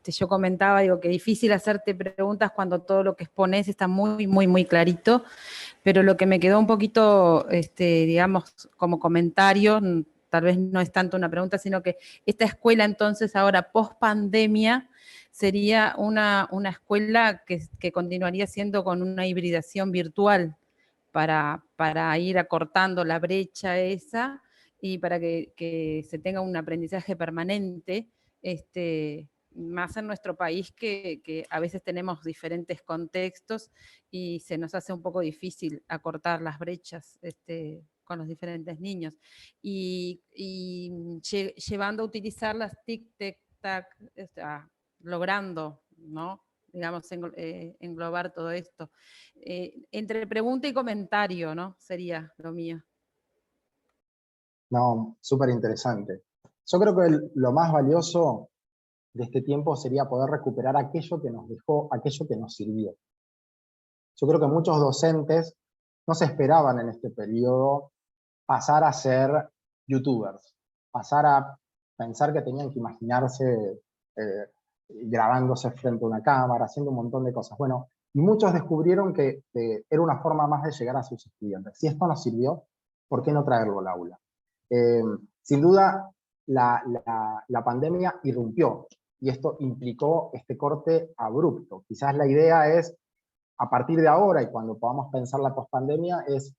yo comentaba, digo, que difícil hacerte preguntas cuando todo lo que expones está muy, muy, muy clarito, pero lo que me quedó un poquito, digamos, como comentario, tal vez no es tanto una pregunta, sino que esta escuela entonces ahora post pandemia sería una escuela que continuaría siendo con una hibridación virtual para ir acortando la brecha esa y para que se tenga un aprendizaje permanente, más en nuestro país que a veces tenemos diferentes contextos y se nos hace un poco difícil acortar las brechas con los diferentes niños. Y llevando a utilizar las TIC, TEC, TAC, logrando, ¿no?, digamos, englobar todo esto. Entre pregunta y comentario, ¿no? Sería lo mío. No, súper interesante. Yo creo que lo más valioso de este tiempo sería poder recuperar aquello que nos dejó, aquello que nos sirvió. Yo creo que muchos docentes no se esperaban en este periodo pasar a ser youtubers, pasar a pensar que tenían que imaginarse grabándose frente a una cámara, haciendo un montón de cosas. Bueno, y muchos descubrieron que era una forma más de llegar a sus estudiantes. Si esto nos sirvió, ¿por qué no traerlo al aula? Sin duda, la pandemia irrumpió, y esto implicó este corte abrupto. Quizás la idea es, a partir de ahora, y cuando podamos pensar la pospandemia, es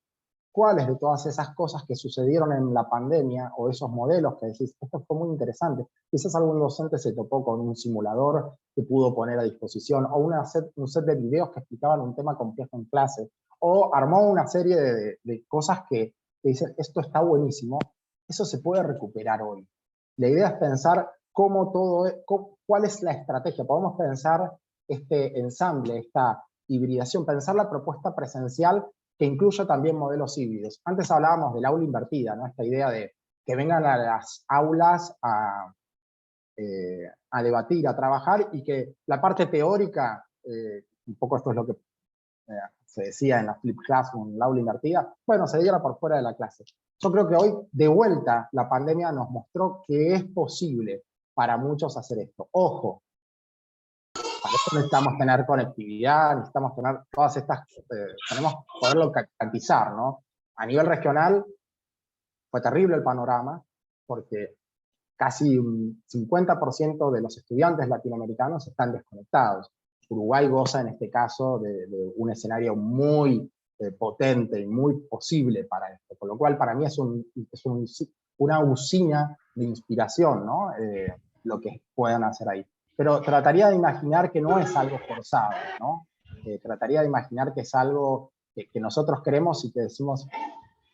cuáles de todas esas cosas que sucedieron en la pandemia, o esos modelos que decís, esto fue muy interesante. Quizás algún docente se topó con un simulador que pudo poner a disposición, o un set de videos que explicaban un tema complejo en clase, o armó una serie de cosas que dicen, esto está buenísimo, eso se puede recuperar hoy. La idea es pensar cuál es la estrategia. Podemos pensar este ensamble, esta hibridación, pensar la propuesta presencial que incluya también modelos híbridos. Antes hablábamos del aula invertida, ¿no? Esta idea de que vengan a las aulas a debatir, a trabajar, y que la parte teórica, un poco esto es lo que se decía en la flip class o en el aula invertida, bueno, se diera por fuera de la clase. Yo creo que hoy, de vuelta, la pandemia nos mostró que es posible para muchos hacer esto. Ojo, para eso necesitamos tener conectividad, necesitamos tener todas estas, tenemos que poderlo garantizar, ¿no? A nivel regional fue terrible el panorama, porque casi un 50% de los estudiantes latinoamericanos están desconectados. Uruguay goza en este caso de un escenario muy potente y muy posible para esto, con lo cual para mí es una usina de inspiración, ¿no? Lo que puedan hacer ahí. Pero trataría de imaginar que no es algo forzado, ¿no? Trataría de imaginar que es algo que nosotros queremos y que decimos,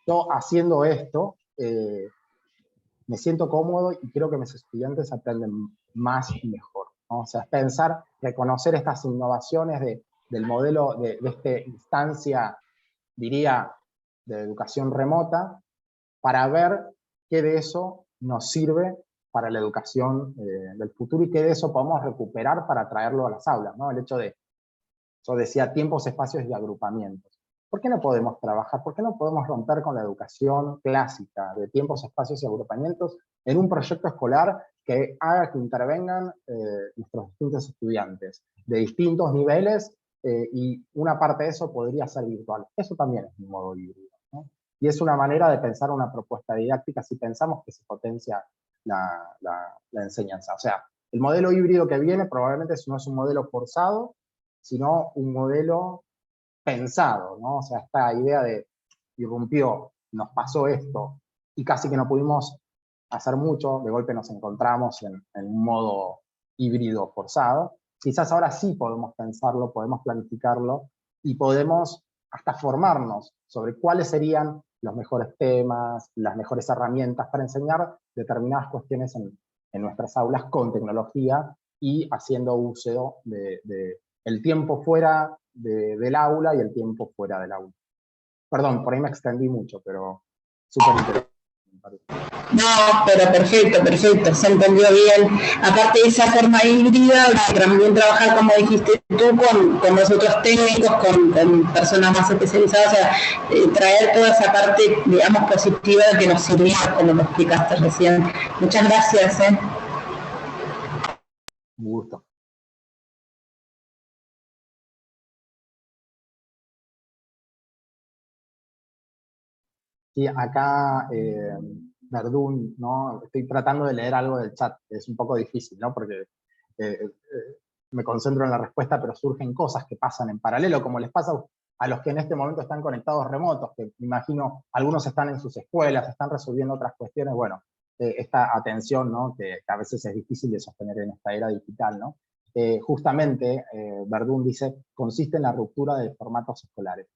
yo haciendo esto, me siento cómodo y creo que mis estudiantes aprenden más y mejor, ¿no? O sea, es pensar, reconocer estas innovaciones del modelo de esta instancia, diría, de educación remota, para ver qué de eso nos sirve para la educación del futuro y qué de eso podemos recuperar para traerlo a las aulas, ¿no? El hecho de, yo decía, tiempos, espacios y agrupamientos. ¿Por qué no podemos trabajar? ¿Por qué no podemos romper con la educación clásica de tiempos, espacios y agrupamientos en un proyecto escolar que haga que intervengan nuestros distintos estudiantes de distintos niveles, y una parte de eso podría ser virtual? Eso también es un modo híbrido, ¿no? Y es una manera de pensar una propuesta didáctica si pensamos que se potencia la enseñanza. O sea, el modelo híbrido que viene probablemente no es un modelo forzado, sino un modelo pensado, ¿no? O sea, esta idea de irrumpió, nos pasó esto, y casi que no pudimos hacer mucho, de golpe nos encontramos en un modo híbrido forzado. Quizás ahora sí podemos pensarlo, podemos planificarlo, y podemos hasta formarnos sobre cuáles serían los mejores temas, las mejores herramientas para enseñar determinadas cuestiones en nuestras aulas con tecnología y haciendo uso de el tiempo fuera del aula y el tiempo fuera del aula. Perdón, por ahí me extendí mucho, pero súper interesante. No, pero perfecto, perfecto, se entendió bien. Aparte de esa forma híbrida, también trabajar, como dijiste tú, con los otros técnicos, con personas más especializadas, o sea, traer toda esa parte, digamos, positiva que nos sirvió, como lo explicaste recién. Muchas gracias. Un gusto. Sí, acá Verdún, ¿no? Estoy tratando de leer algo del chat, es un poco difícil, ¿no? Porque me concentro en la respuesta, pero surgen cosas que pasan en paralelo, como les pasa a los que en este momento están conectados remotos, que me imagino algunos están en sus escuelas, están resolviendo otras cuestiones. Bueno, esta atención, ¿no? Que a veces es difícil de sostener en esta era digital, ¿no? Justamente, Verdún dice, consiste en la ruptura de formatos escolares.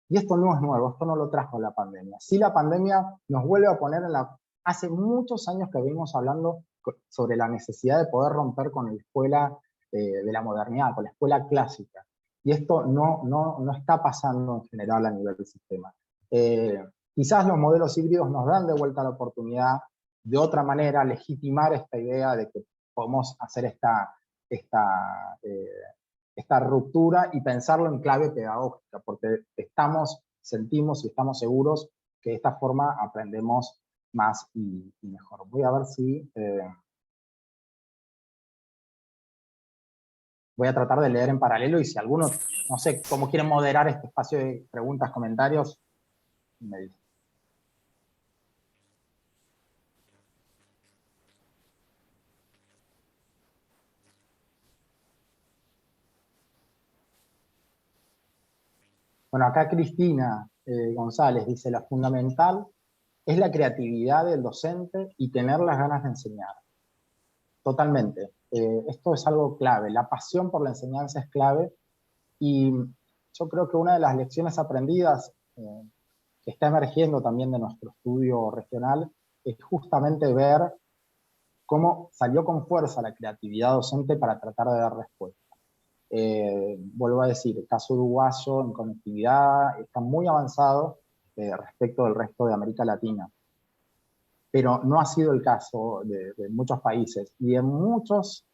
Y esto no es nuevo, esto no lo trajo la pandemia. Sí, la pandemia nos vuelve a poner en la... Hace muchos años que venimos hablando sobre la necesidad de poder romper con la escuela de la modernidad, con la escuela clásica. Y esto no está pasando en general a nivel del sistema. Quizás los modelos híbridos nos dan de vuelta la oportunidad de otra manera legitimar esta idea de que podemos hacer esta ruptura y pensarlo en clave pedagógica, porque sentimos y estamos seguros que de esta forma aprendemos más y mejor. Voy a ver si... voy a tratar de leer en paralelo y si alguno, no sé, cómo quieren moderar este espacio de preguntas, comentarios, me dicen. Bueno, acá Cristina González dice, lo fundamental es la creatividad del docente y tener las ganas de enseñar. Totalmente. Esto es algo clave. La pasión por la enseñanza es clave y yo creo que una de las lecciones aprendidas que está emergiendo también de nuestro estudio regional es justamente ver cómo salió con fuerza la creatividad docente para tratar de dar respuesta. Vuelvo a decir, el caso uruguayo en conectividad está muy avanzado respecto del resto de América Latina, pero no ha sido el caso de muchos países, y en muchos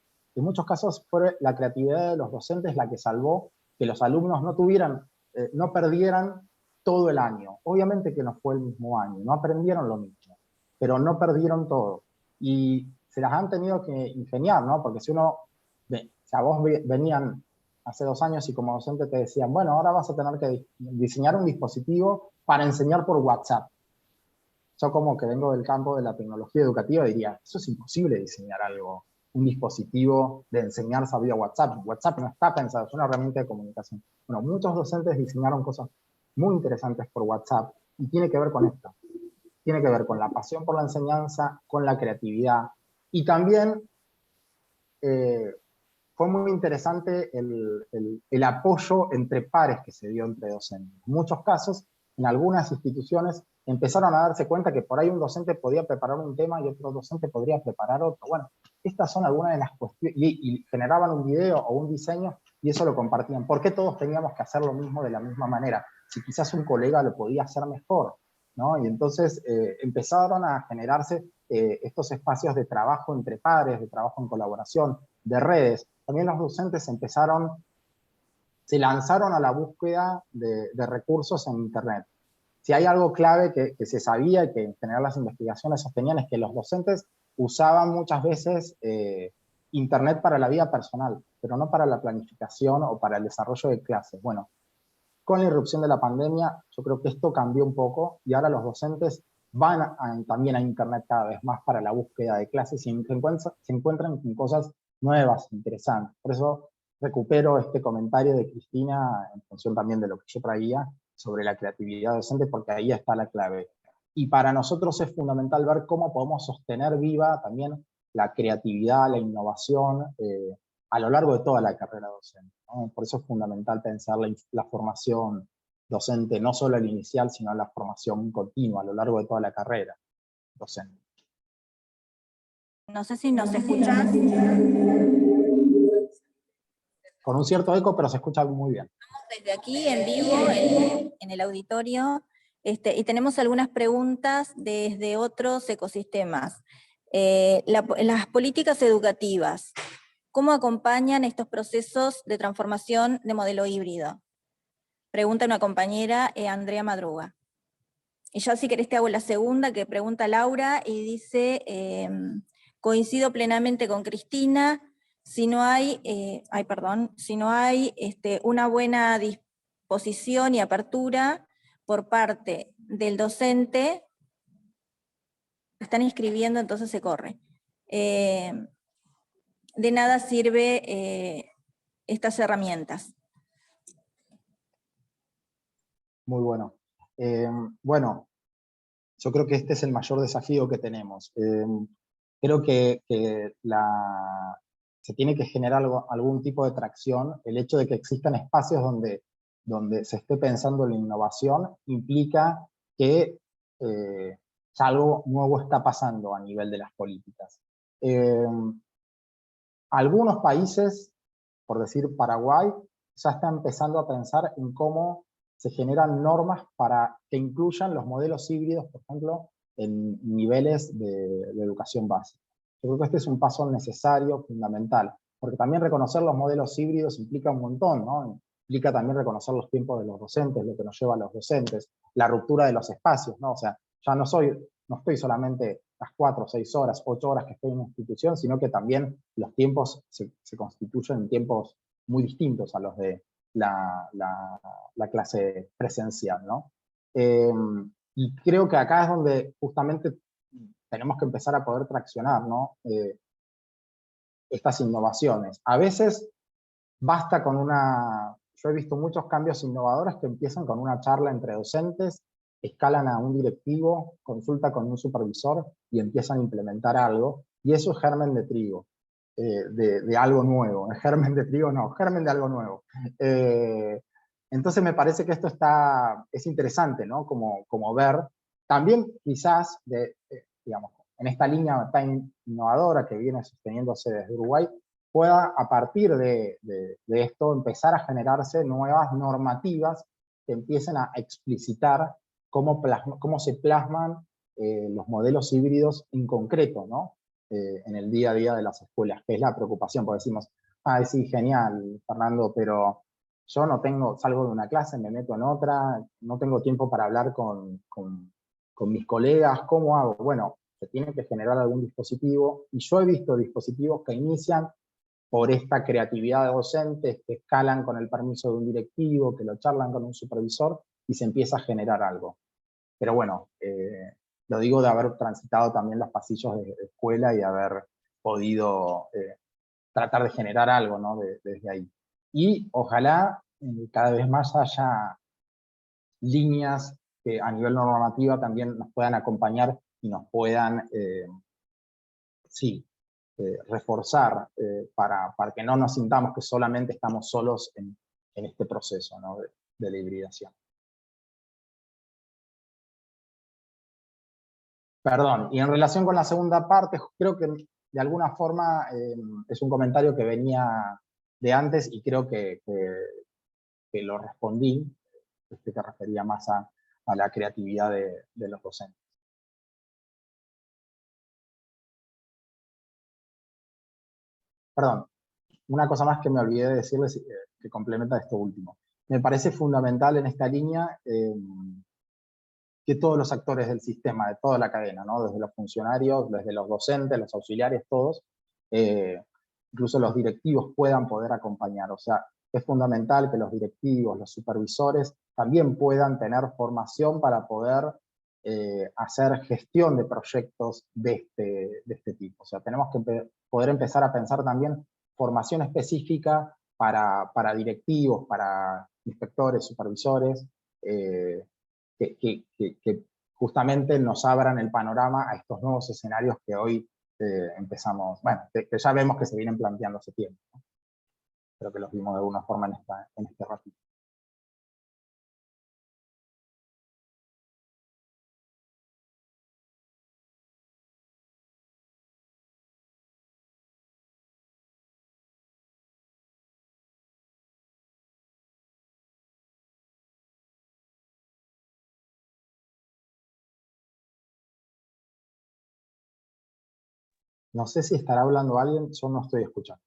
casos fue la creatividad de los docentes la que salvó que los alumnos no perdieran todo el año. Obviamente que no fue el mismo año, no aprendieron lo mismo, pero no perdieron todo, y se las han tenido que ingeniar, ¿no? Porque si uno ve, o sea, vos venían hace 2 años y como docente te decían, bueno, ahora vas a tener que diseñar un dispositivo para enseñar por WhatsApp. Yo como que vengo del campo de la tecnología educativa diría, eso es imposible diseñar algo, un dispositivo de enseñanza vía WhatsApp. WhatsApp no está pensado, es una herramienta de comunicación. Bueno, muchos docentes diseñaron cosas muy interesantes por WhatsApp y tiene que ver con esto. Tiene que ver con la pasión por la enseñanza, con la creatividad y también fue muy interesante el apoyo entre pares que se dio entre docentes. En muchos casos, en algunas instituciones, empezaron a darse cuenta que por ahí un docente podía preparar un tema y otro docente podría preparar otro. Bueno, estas son algunas de las cuestiones, y generaban un video o un diseño y eso lo compartían. ¿Por qué todos teníamos que hacer lo mismo de la misma manera? Si quizás un colega lo podía hacer mejor, ¿no? Y entonces empezaron a generarse estos espacios de trabajo entre pares, de trabajo en colaboración, de redes. También los docentes se lanzaron a la búsqueda de recursos en Internet. Si hay algo clave que se sabía y que en general las investigaciones sostenían es que los docentes usaban muchas veces Internet para la vida personal, pero no para la planificación o para el desarrollo de clases. Bueno, con la irrupción de la pandemia, yo creo que esto cambió un poco y ahora los docentes van también a Internet cada vez más para la búsqueda de clases y se encuentran con cosas nuevas, interesantes. Por eso recupero este comentario de Cristina en función también de lo que yo traía sobre la creatividad docente, porque ahí está la clave. Y para nosotros es fundamental ver cómo podemos sostener viva también la creatividad, la innovación a lo largo de toda la carrera docente, ¿no? Por eso es fundamental pensar la formación docente, no solo el inicial, sino la formación continua a lo largo de toda la carrera docente. No sé si nos escuchas. Con un cierto eco, pero se escucha muy bien. Estamos desde aquí, en vivo, en el auditorio, y tenemos algunas preguntas desde otros ecosistemas. Las políticas educativas, ¿cómo acompañan estos procesos de transformación de modelo híbrido? Pregunta una compañera, Andrea Madruga. Y yo, si querés, te hago la segunda, que pregunta Laura, y dice, coincido plenamente con Cristina, si no hay una buena disposición y apertura por parte del docente, están inscribiendo, entonces se corre. De nada sirve estas herramientas. Muy bueno. Bueno, yo creo que este es el mayor desafío que tenemos. Creo que se tiene que generar algún tipo de tracción. El hecho de que existan espacios donde se esté pensando en la innovación implica que ya algo nuevo está pasando a nivel de las políticas. Algunos países por decir Paraguay, ya está empezando a pensar en cómo se generan normas para que incluyan los modelos híbridos, por ejemplo, en niveles de educación básica. Yo creo que este es un paso necesario, fundamental, porque también reconocer los modelos híbridos implica un montón, ¿no? Implica también reconocer los tiempos de los docentes, lo que nos lleva a los docentes, la ruptura de los espacios, ¿no? O sea, ya no estoy solamente las 4, 6 horas, 8 horas que estoy en una institución, sino que también los tiempos se constituyen en tiempos muy distintos a los de la clase presencial, ¿no? Y creo que acá es donde justamente tenemos que empezar a poder traccionar, ¿no? Estas innovaciones. A veces basta con yo he visto muchos cambios innovadores que empiezan con una charla entre docentes, escalan a un directivo, consulta con un supervisor y empiezan a implementar algo, y eso es germen de trigo, de algo nuevo. Germen de trigo no, germen de algo nuevo. Entonces me parece que esto es interesante, ¿no? Como ver, también quizás, digamos, en esta línea tan innovadora que viene sosteniéndose desde Uruguay, pueda a partir de esto empezar a generarse nuevas normativas que empiecen a explicitar cómo se plasman los modelos híbridos en concreto, ¿no? En el día a día de las escuelas, que es la preocupación, porque decimos, sí, genial, Fernando, pero yo salgo de una clase, me meto en otra, no tengo tiempo para hablar con mis colegas, ¿cómo hago? Bueno, se tiene que generar algún dispositivo, y yo he visto dispositivos que inician por esta creatividad de docentes, que escalan con el permiso de un directivo, que lo charlan con un supervisor, y se empieza a generar algo. Pero bueno, lo digo de haber transitado también los pasillos de escuela y de haber podido tratar de generar algo, ¿no? Desde ahí. Y ojalá cada vez más haya líneas que a nivel normativa también nos puedan acompañar y nos puedan, reforzar para que no nos sintamos que solamente estamos solos en este proceso, ¿no? de la hibridación. Perdón, y en relación con la segunda parte, creo que de alguna forma es un comentario que venía de antes y creo que lo respondí, que refería más a la creatividad de los docentes. Perdón, una cosa más que me olvidé de decirles que complementa esto último. Me parece fundamental en esta línea que todos los actores del sistema, de toda la cadena, ¿no? Desde los funcionarios, desde los docentes, los auxiliares, todos, incluso los directivos puedan poder acompañar. O sea, es fundamental que los directivos, los supervisores, también puedan tener formación para poder hacer gestión de proyectos de este tipo. O sea, tenemos que poder empezar a pensar también formación específica para directivos, para inspectores, supervisores, que justamente nos abran el panorama a estos nuevos escenarios que hoy empezamos, bueno, que ya vemos que se vienen planteando hace tiempo, ¿no? Pero que los vimos de alguna forma en este ratito. No sé si estará hablando alguien, yo no estoy escuchando.